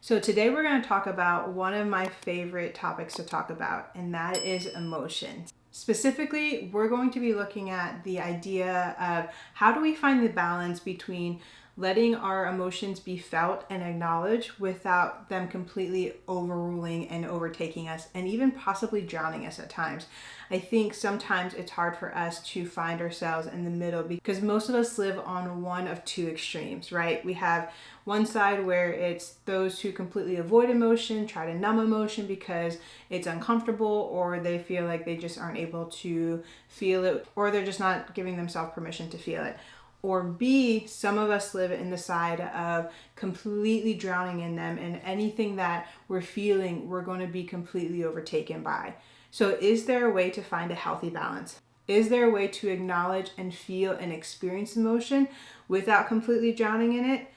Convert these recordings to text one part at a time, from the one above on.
So today we're going to talk about one of my favorite topics to talk about, and that is emotions. Specifically, we're going to be looking at the idea of how do we find the balance between letting our emotions be felt and acknowledged without them completely overruling and overtaking us and even possibly drowning us at times. I think sometimes it's hard for us to find ourselves in the middle because most of us live on one of two extremes, right? We have one side where it's those who completely avoid emotion, try to numb emotion because it's uncomfortable, or they feel like they just aren't able to feel it, or they're just not giving themselves permission to feel it. Or B, some of us live in the side of completely drowning in them, and anything that we're feeling, we're going to be completely overtaken by. So is there a way to find a healthy balance? Is there a way to acknowledge and feel and experience emotion without completely drowning in it?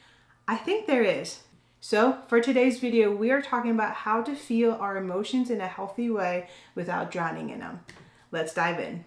I think there is. So for today's video, we are talking about how to feel our emotions in a healthy way without drowning in them. Let's dive in.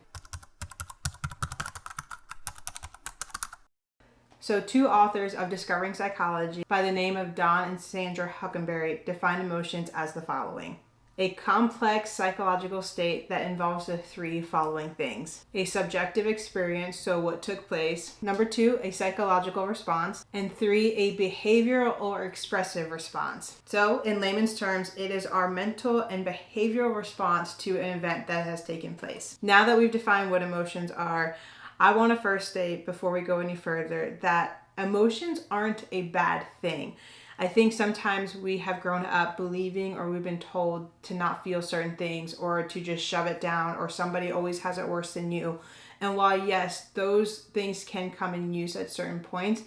So two authors of Discovering Psychology by the name of Don and Sandra Huckenberry define emotions as the following: a complex psychological state that involves the three following things: a subjective experience, so what took place; number two, a psychological response; and three, a behavioral or expressive response. So in layman's terms, it is our mental and behavioral response to an event that has taken place. Now that we've defined what emotions are, I want to first state, before we go any further, that emotions aren't a bad thing. I think sometimes we have grown up believing, or we've been told to not feel certain things, or to just shove it down, or somebody always has it worse than you. And while yes, those things can come in use at certain points,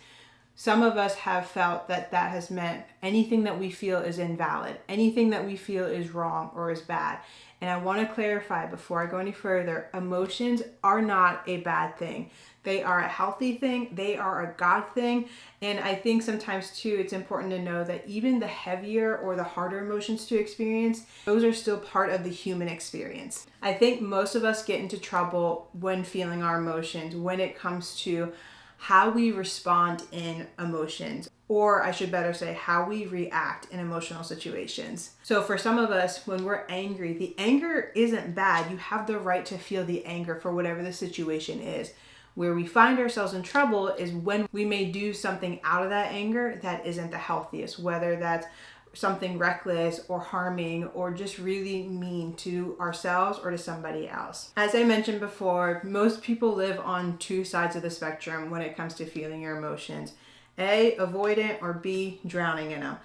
some of us have felt that that has meant anything that we feel is invalid, anything that we feel is wrong or is bad. And I want to clarify before I go any further, emotions are not a bad thing. They are a healthy thing. They are a God thing. And I think sometimes too, it's important to know that even the heavier or the harder emotions to experience, those are still part of the human experience. I think most of us get into trouble when feeling our emotions, when it comes to how we respond in emotions, or I should better say, how we react in emotional situations. So for some of us, when we're angry, the anger isn't bad. You have the right to feel the anger for whatever the situation is. Where we find ourselves in trouble is when we may do something out of that anger that isn't the healthiest, whether that's something reckless or harming or just really mean to ourselves or to somebody else. As I mentioned before, most people live on two sides of the spectrum when it comes to feeling your emotions. A, avoidant, or B, drowning in them.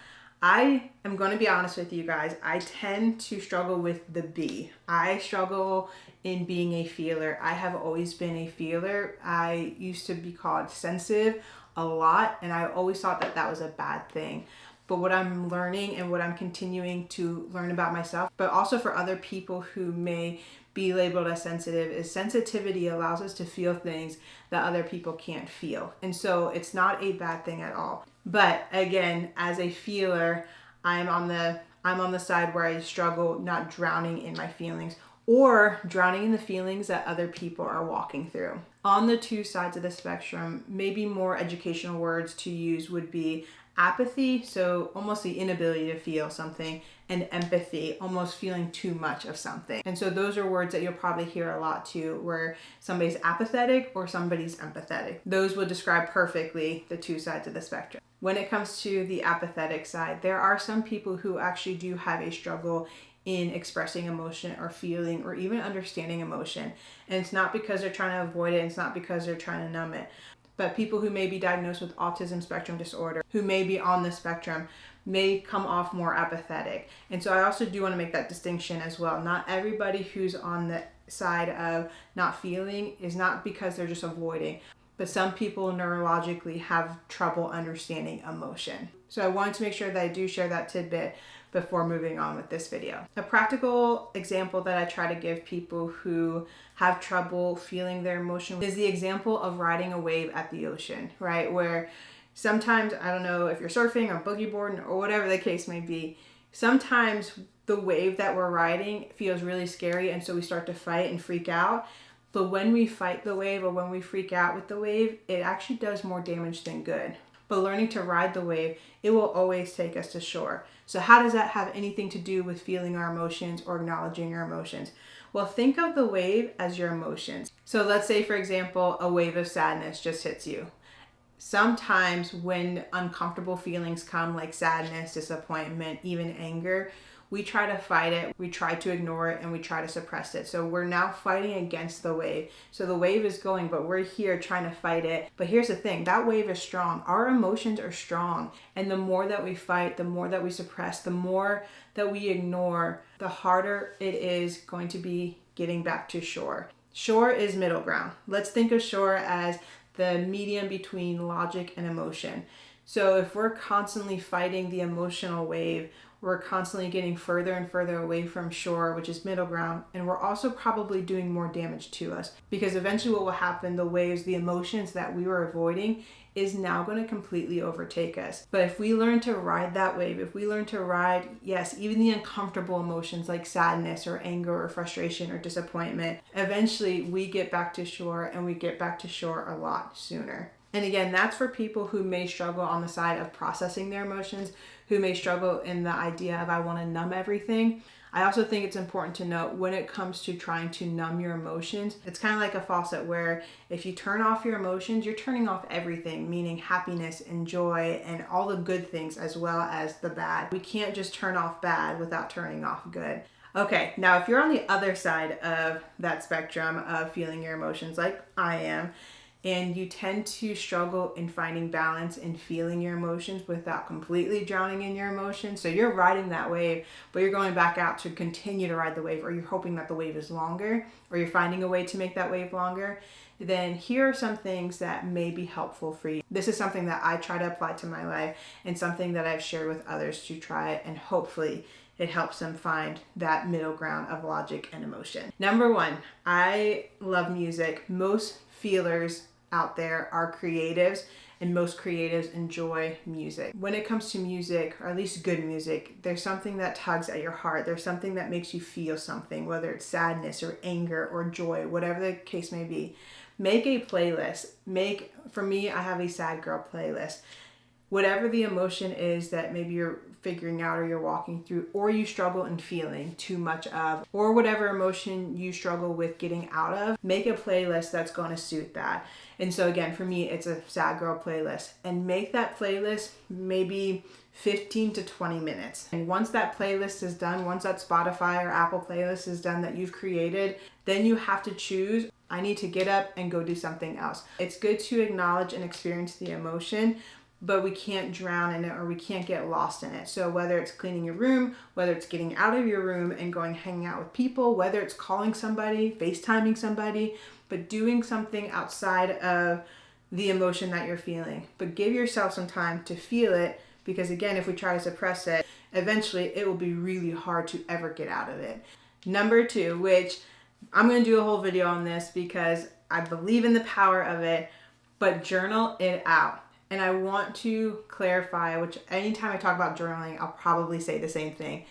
I am going to be honest with you guys. I tend to struggle with the B. I struggle in being a feeler. I have always been a feeler. I used to be called sensitive a lot, and I always thought that that was a bad thing. But what I'm learning and what I'm continuing to learn about myself, but also for other people who may be labeled as sensitive, is sensitivity allows us to feel things that other people can't feel. And so it's not a bad thing at all. But again, as a feeler, I'm on the side where I struggle not drowning in my feelings or drowning in the feelings that other people are walking through. On the two sides of the spectrum, maybe more educational words to use would be apathy, so almost the inability to feel something, and empathy, almost feeling too much of something. And so those are words that you'll probably hear a lot too, where somebody's apathetic or somebody's empathetic. Those would describe perfectly the two sides of the spectrum. When it comes to the apathetic side, there are some people who actually do have a struggle in expressing emotion or feeling or even understanding emotion. And it's not because they're trying to avoid it, it's not because they're trying to numb it. But people who may be diagnosed with autism spectrum disorder, who may be on the spectrum, may come off more apathetic. And so I also do want to make that distinction as well. Not everybody who's on the side of not feeling is not because they're just avoiding, but some people neurologically have trouble understanding emotion. So I wanted to make sure that I do share that tidbit before moving on with this video. A practical example that I try to give people who have trouble feeling their emotion is the example of riding a wave at the ocean, right? Where sometimes, I don't know if you're surfing or boogie boarding or whatever the case may be, sometimes the wave that we're riding feels really scary, and so we start to fight and freak out. But when we fight the wave or when we freak out with the wave, it actually does more damage than good. but learning to ride the wave, it will always take us to shore. So how does that have anything to do with feeling our emotions or acknowledging our emotions? Well, think of the wave as your emotions. So let's say, for example, a wave of sadness just hits you. Sometimes when uncomfortable feelings come, like sadness, disappointment, even anger, we try to fight it, we try to ignore it, and we try to suppress it. So we're now fighting against the wave. So the wave is going, but we're here trying to fight it. But here's the thing, that wave is strong. Our emotions are strong. And the more that we fight, the more that we suppress, the more that we ignore, the harder it is going to be getting back to shore. Shore is middle ground. Let's think of shore as the medium between logic and emotion. So if we're constantly fighting the emotional wave, we're constantly getting further and further away from shore, which is middle ground, and we're also probably doing more damage to us, because eventually what will happen, the waves, the emotions that we were avoiding is now going to completely overtake us. But if we learn to ride that wave, if we learn to ride, yes, even the uncomfortable emotions like sadness or anger or frustration or disappointment, eventually we get back to shore, and we get back to shore a lot sooner. And again, that's for people who may struggle on the side of processing their emotions, who may struggle in the idea of I want to numb everything. I also think it's important to note when it comes to trying to numb your emotions, it's kind of like a faucet where if you turn off your emotions, you're turning off everything, meaning happiness and joy and all the good things as well as the bad. We can't just turn off bad without turning off good. Okay, now if you're on the other side of that spectrum of feeling your emotions like I am, and you tend to struggle in finding balance in feeling your emotions without completely drowning in your emotions. So you're riding that wave, but you're going back out to continue to ride the wave, or you're hoping that the wave is longer, or you're finding a way to make that wave longer. Then here are some things that may be helpful for you. This is something that I try to apply to my life and something that I've shared with others to try it, and hopefully it helps them find that middle ground of logic and emotion. Number one, I love music. Most feelers out there are creatives, and most creatives enjoy music. When it comes to music, or at least good music, there's something that tugs at your heart. There's something that makes you feel something, whether it's sadness or anger or joy, whatever the case may be. Make a playlist. For me, I have a sad girl playlist. Whatever the emotion is that maybe you're figuring out or you're walking through, or you struggle in feeling too much of, or whatever emotion you struggle with getting out of, make a playlist that's going to suit that. And so again, for me, it's a sad girl playlist, and make that playlist maybe 15 to 20 minutes. And once that playlist is done, once that Spotify or Apple playlist is done that you've created, then you have to choose, I need to get up and go do something else. It's good to acknowledge and experience the emotion, but we can't drown in it, or we can't get lost in it. So whether it's cleaning your room, whether it's getting out of your room and going hanging out with people, whether it's calling somebody, FaceTiming somebody, but doing something outside of the emotion that you're feeling. But give yourself some time to feel it, because again, if we try to suppress it, eventually it will be really hard to ever get out of it. Number two, which I'm going to do a whole video on this because I believe in the power of it, but journal it out. And I want to clarify, which anytime I talk about journaling, I'll probably say the same thing.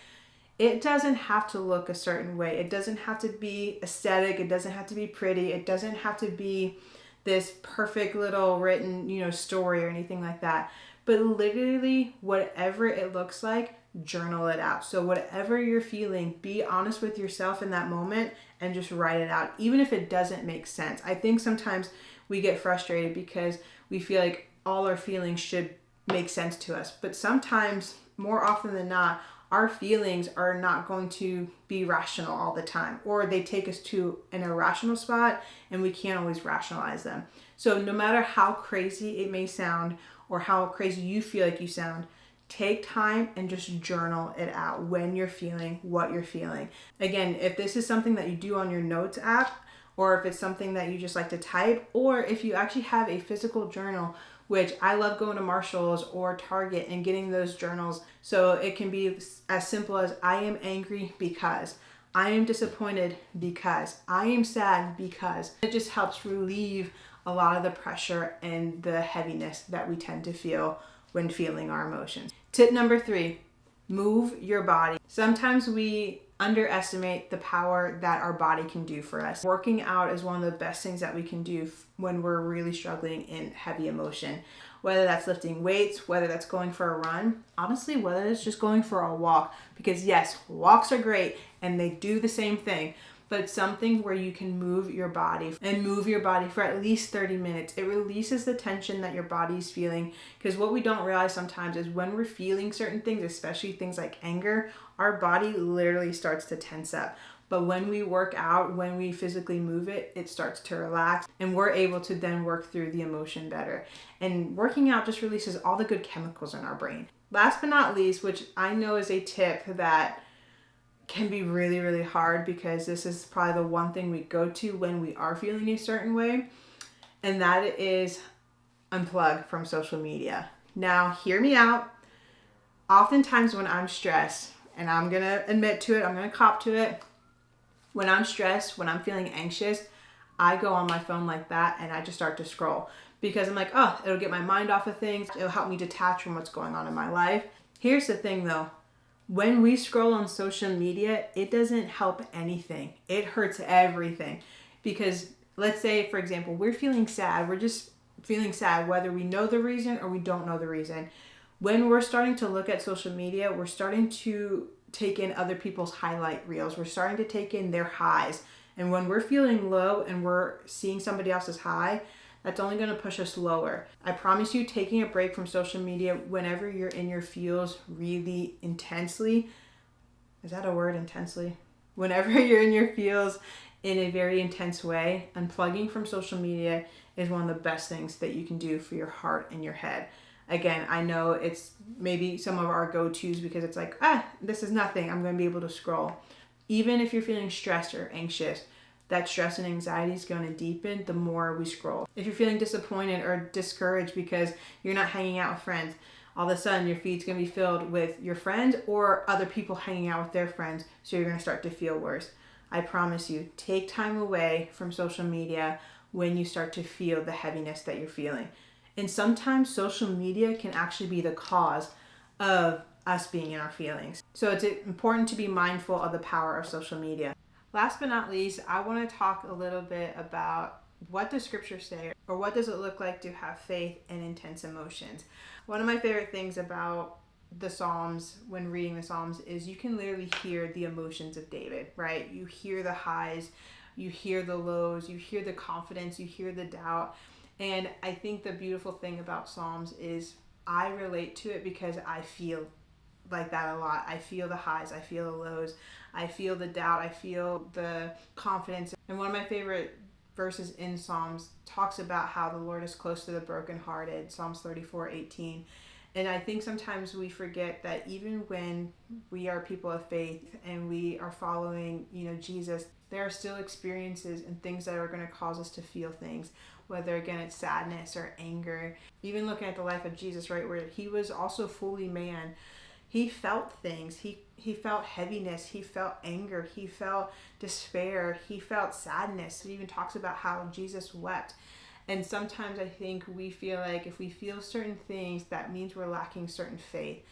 It doesn't have to look a certain way. It doesn't have to be aesthetic. It doesn't have to be pretty. It doesn't have to be this perfect little written, story or anything like that. But literally, whatever it looks like, journal it out. So whatever you're feeling, be honest with yourself in that moment and just write it out, even if it doesn't make sense. I think sometimes we get frustrated because we feel like all our feelings should make sense to us. But sometimes, more often than not, our feelings are not going to be rational all the time, or they take us to an irrational spot and we can't always rationalize them. So no matter how crazy it may sound or how crazy you feel like you sound, take time and just journal it out when you're feeling what you're feeling. Again, if this is something that you do on your notes app, or if it's something that you just like to type, or if you actually have a physical journal, which I love going to Marshall's or Target and getting those journals. So it can be as simple as I am angry because, I am disappointed because, I am sad because. It just helps relieve a lot of the pressure and the heaviness that we tend to feel when feeling our emotions. Tip number 3, move your body. Sometimes we underestimate the power that our body can do for us. Working out is one of the best things that we can do when we're really struggling in heavy emotion. whether that's lifting weights, whether that's going for a run, honestly, whether it's just going for a walk. Because yes, walks are great and they do the same thing, but it's something where you can move your body and move your body for at least 30 minutes. It releases the tension that your body's feeling, because what we don't realize sometimes is when we're feeling certain things, especially things like anger, our body literally starts to tense up. But when we work out, when we physically move it, it starts to relax and we're able to then work through the emotion better. And working out just releases all the good chemicals in our brain. Last but not least, which I know is a tip that can be really, really hard, because this is probably the one thing we go to when we are feeling a certain way, and that is unplug from social media. Now, hear me out. Oftentimes when I'm stressed, and I'm going to admit to it, I'm going to cop to it, when I'm stressed, when I'm feeling anxious, I go on my phone like that and I just start to scroll, because I'm like, oh, it'll get my mind off of things. It'll help me detach from what's going on in my life. Here's the thing though. When we scroll on social media, it doesn't help anything. It hurts everything. Because let's say, for example, we're feeling sad. We're just feeling sad, whether we know the reason or we don't know the reason. When we're starting to look at social media, we're starting to take in other people's highlight reels. We're starting to take in their highs. And when we're feeling low and we're seeing somebody else's high, that's only going to push us lower. I promise you, taking a break from social media whenever you're in your feels really intensely, is that a word, intensely? Whenever you're in your feels in a very intense way, unplugging from social media is one of the best things that you can do for your heart and your head. Again, I know it's maybe some of our go-tos because it's like, this is nothing. I'm going to be able to scroll. Even if you're feeling stressed or anxious, that stress and anxiety is going to deepen the more we scroll. If you're feeling disappointed or discouraged because you're not hanging out with friends, all of a sudden your feed's going to be filled with your friends or other people hanging out with their friends, so you're going to start to feel worse. I promise you, take time away from social media when you start to feel the heaviness that you're feeling. And sometimes social media can actually be the cause of us being in our feelings. So it's important to be mindful of the power of social media. Last but not least, I want to talk a little bit about what does scripture say, or what does it look like to have faith and intense emotions. One of my favorite things about the Psalms, when reading the Psalms, is you can literally hear the emotions of David, right? You hear the highs, you hear the lows, you hear the confidence, you hear the doubt. And I think the beautiful thing about Psalms is I relate to it because I feel like that a lot. I feel the highs, I feel the lows, I feel the doubt, I feel the confidence. And one of my favorite verses in Psalms talks about how the Lord is close to the brokenhearted, Psalms 34:18. And I think sometimes we forget that even when we are people of faith and we are following, Jesus, there are still experiences and things that are going to cause us to feel things, whether again it's sadness or anger. Even looking at the life of Jesus, right, where he was also fully man, he felt things. He felt heaviness. He felt anger. He felt despair. He felt sadness. It even talks about how Jesus wept. And sometimes I think we feel like if we feel certain things, that means we're lacking certain faith.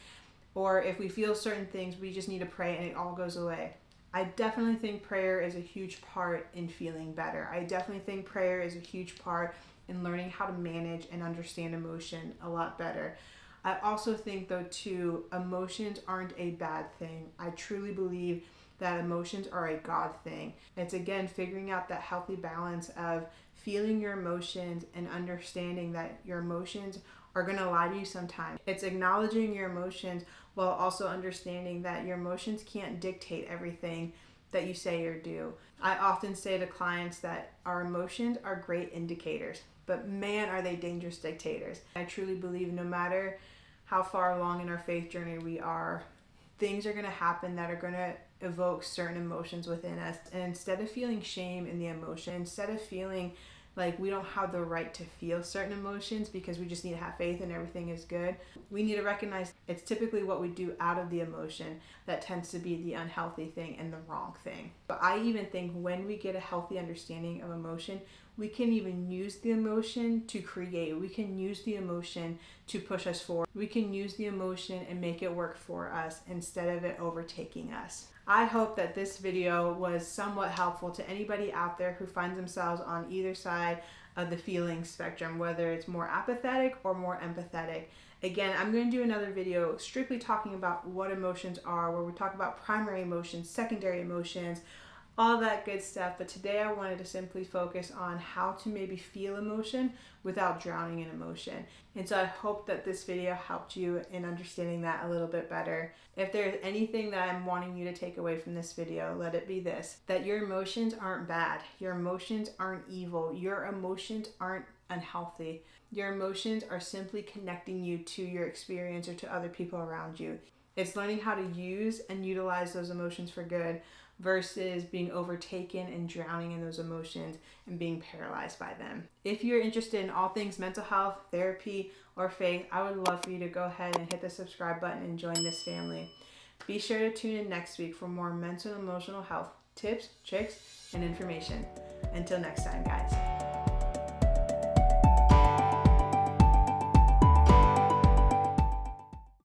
Or if we feel certain things, we just need to pray and it all goes away. I definitely think prayer is a huge part in feeling better. I definitely think prayer is a huge part in learning how to manage and understand emotion a lot better. I also think, though, too, emotions aren't a bad thing. I truly believe that emotions are a God thing. It's, again, figuring out that healthy balance of feeling your emotions and understanding that your emotions are going to lie to you sometimes. It's acknowledging your emotions while also understanding that your emotions can't dictate everything that you say or do. I often say to clients that our emotions are great indicators, but man, are they dangerous dictators. I truly believe no matter how far along in our faith journey we are, things are going to happen that are going to evoke certain emotions within us. And instead of feeling shame in the emotion, instead of feeling like we don't have the right to feel certain emotions because we just need to have faith and everything is good, we need to recognize it's typically what we do out of the emotion that tends to be the unhealthy thing and the wrong thing. But I even think when we get a healthy understanding of emotion, we can even use the emotion to create. We can use the emotion to push us forward. We can use the emotion and make it work for us instead of it overtaking us. I hope that this video was somewhat helpful to anybody out there who finds themselves on either side of the feeling spectrum, whether it's more apathetic or more empathetic. Again, I'm going to do another video strictly talking about what emotions are, where we talk about primary emotions, secondary emotions, all that good stuff. But today I wanted to simply focus on how to maybe feel emotion without drowning in emotion. And so I hope that this video helped you in understanding that a little bit better. If there's anything that I'm wanting you to take away from this video, let it be this: that your emotions aren't bad. Your emotions aren't evil. Your emotions aren't unhealthy. Your emotions are simply connecting you to your experience or to other people around you. It's learning how to use and utilize those emotions for good versus being overtaken and drowning in those emotions and being paralyzed by them. If you're interested in all things mental health, therapy, or faith, I would love for you to go ahead and hit the subscribe button and join this family. Be sure to tune in next week for more mental and emotional health tips, tricks, and information. Until next time, guys.